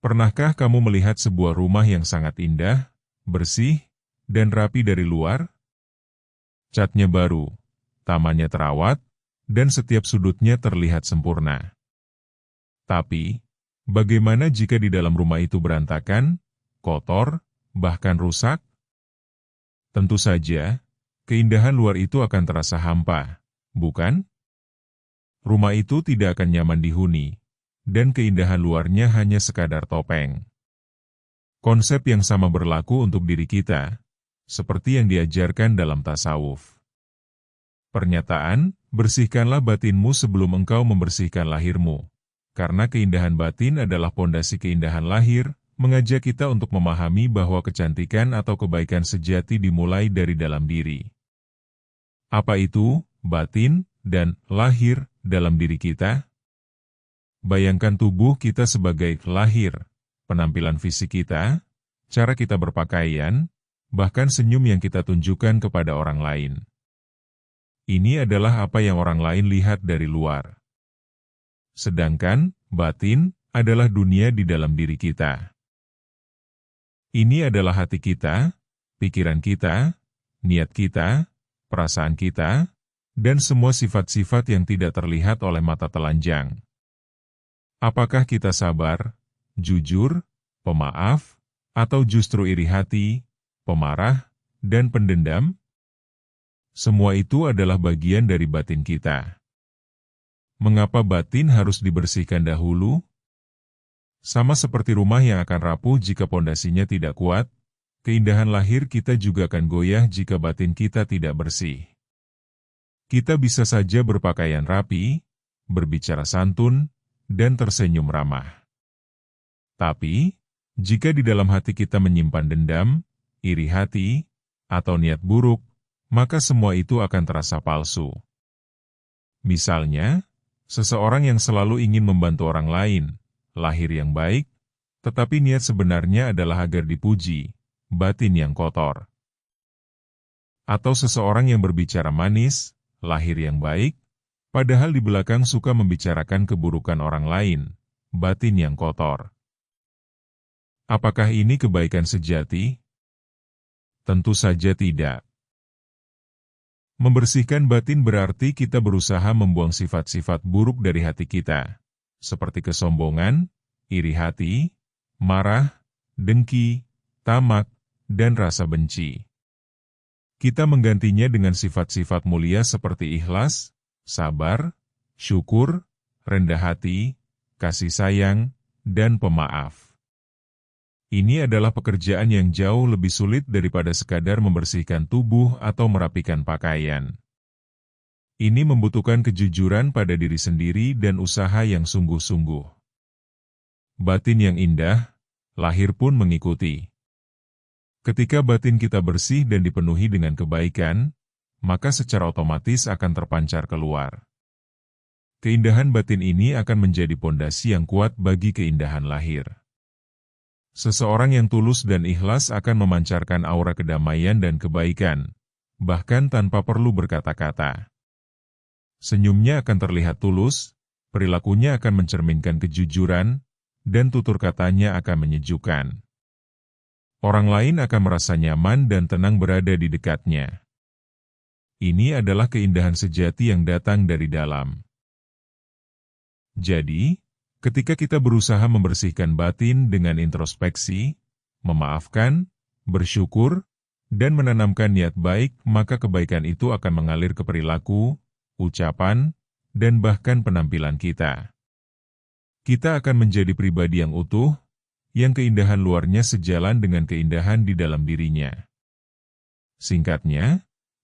Pernahkah kamu melihat sebuah rumah yang sangat indah, bersih, dan rapi dari luar? Catnya baru, tamannya terawat, dan setiap sudutnya terlihat sempurna. Tapi, bagaimana jika di dalam rumah itu berantakan, kotor, bahkan rusak? Tentu saja, keindahan luar itu akan terasa hampa, bukan? Rumah itu tidak akan nyaman dihuni, dan keindahan luarnya hanya sekadar topeng. Konsep yang sama berlaku untuk diri kita, seperti yang diajarkan dalam tasawuf. Pernyataan, bersihkanlah batinmu sebelum engkau membersihkan lahirmu. Karena keindahan batin adalah pondasi keindahan lahir, mengajak kita untuk memahami bahwa kecantikan atau kebaikan sejati dimulai dari dalam diri. Apa itu batin dan lahir dalam diri kita? Bayangkan tubuh kita sebagai lahir, penampilan fisik kita, cara kita berpakaian, bahkan senyum yang kita tunjukkan kepada orang lain. Ini adalah apa yang orang lain lihat dari luar. Sedangkan batin adalah dunia di dalam diri kita. Ini adalah hati kita, pikiran kita, niat kita, perasaan kita, dan semua sifat-sifat yang tidak terlihat oleh mata telanjang. Apakah kita sabar, jujur, pemaaf, atau justru iri hati, pemarah, dan pendendam? Semua itu adalah bagian dari batin kita. Mengapa batin harus dibersihkan dahulu? Sama seperti rumah yang akan rapuh jika pondasinya tidak kuat, keindahan lahir kita juga akan goyah jika batin kita tidak bersih. Kita bisa saja berpakaian rapi, berbicara santun, dan tersenyum ramah. Tapi, jika di dalam hati kita menyimpan dendam, iri hati, atau niat buruk, maka semua itu akan terasa palsu. Misalnya, seseorang yang selalu ingin membantu orang lain, lahir yang baik, tetapi niat sebenarnya adalah agar dipuji, batin yang kotor. Atau seseorang yang berbicara manis, lahir yang baik, padahal di belakang suka membicarakan keburukan orang lain, batin yang kotor. Apakah ini kebaikan sejati? Tentu saja tidak. Membersihkan batin berarti kita berusaha membuang sifat-sifat buruk dari hati kita, seperti kesombongan, iri hati, marah, dengki, tamak, dan rasa benci. Kita menggantinya dengan sifat-sifat mulia seperti ikhlas, sabar, syukur, rendah hati, kasih sayang, dan pemaaf. Ini adalah pekerjaan yang jauh lebih sulit daripada sekadar membersihkan tubuh atau merapikan pakaian. Ini membutuhkan kejujuran pada diri sendiri dan usaha yang sungguh-sungguh. Batin yang indah, lahir pun mengikuti. Ketika batin kita bersih dan dipenuhi dengan kebaikan, maka secara otomatis akan terpancar keluar. Keindahan batin ini akan menjadi pondasi yang kuat bagi keindahan lahir. Seseorang yang tulus dan ikhlas akan memancarkan aura kedamaian dan kebaikan, bahkan tanpa perlu berkata-kata. Senyumnya akan terlihat tulus, perilakunya akan mencerminkan kejujuran, dan tutur katanya akan menyejukkan. Orang lain akan merasa nyaman dan tenang berada di dekatnya. Ini adalah keindahan sejati yang datang dari dalam. Jadi, ketika kita berusaha membersihkan batin dengan introspeksi, memaafkan, bersyukur, dan menanamkan niat baik, maka kebaikan itu akan mengalir ke perilaku, ucapan, dan bahkan penampilan kita. Kita akan menjadi pribadi yang utuh, yang keindahan luarnya sejalan dengan keindahan di dalam dirinya. Singkatnya,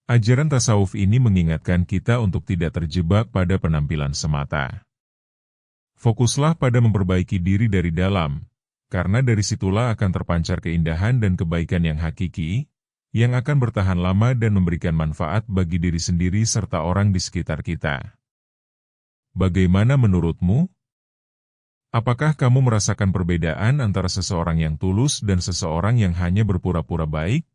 ajaran tasawuf ini mengingatkan kita untuk tidak terjebak pada penampilan semata. Fokuslah pada memperbaiki diri dari dalam, karena dari situlah akan terpancar keindahan dan kebaikan yang hakiki, yang akan bertahan lama dan memberikan manfaat bagi diri sendiri serta orang di sekitar kita. Bagaimana menurutmu? Apakah kamu merasakan perbedaan antara seseorang yang tulus dan seseorang yang hanya berpura-pura baik?